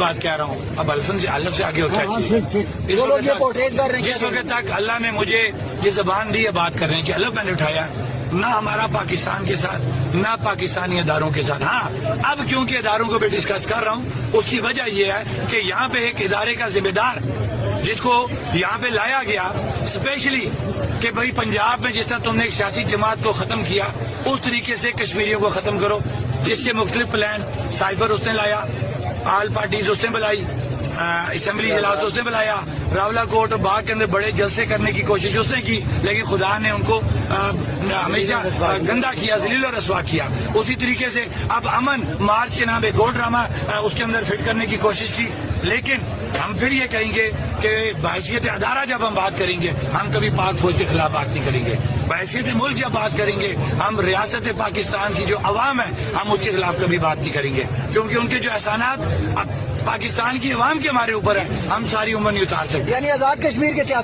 بات کہہ رہا ہوں، اب الف سے آگے ہوتا ہے جس وقت تک اللہ نے مجھے یہ زبان دی ہے بات کر رہے ہیں کہ الف میں نے اٹھایا نہ ہمارا پاکستان کے ساتھ نہ پاکستانی اداروں کے ساتھ. ہاں اب کیونکہ اداروں کو بھی ڈسکس کر رہا ہوں اس کی وجہ یہ ہے کہ یہاں پہ ایک ادارے کا ذمہ دار جس کو یہاں پہ لایا گیا اسپیشلی کہ بھائی پنجاب میں جس طرح تم نے ایک سیاسی جماعت کو ختم کیا اس طریقے سے کشمیریوں کو ختم کرو، جس کے مختلف پلان سائفر اس نے لایا، آل پارٹیز اس نے بلائی، اسمبلی اجلاس اس نے بلایا، راولا کوٹ اور باغ کے اندر بڑے جلسے کرنے کی کوشش اس نے کی، لیکن خدا نے ان کو ہمیشہ گندا کیا، ذلیل و رسوا کیا. اسی طریقے سے اب امن مارچ کے نام ایک اور ڈرامہ اس کے اندر فٹ کرنے کی کوشش کی. لیکن ہم پھر یہ کہیں گے کہ بحیثیت ادارہ جب ہم بات کریں گے ہم کبھی پاک فوج کے خلاف بات نہیں کریں گے. بحیثیت ملک جب بات کریں گے ہم ریاست پاکستان کی جو عوام ہے ہم اس کے خلاف کبھی بات نہیں کریں گے، کیونکہ ان کے جو احسانات اب پاکستان کی عوام کے ہمارے اوپر ہیں ہم ساری عمر نہیں اتار سکتے. یعنی آزاد کشمیر کے سیاست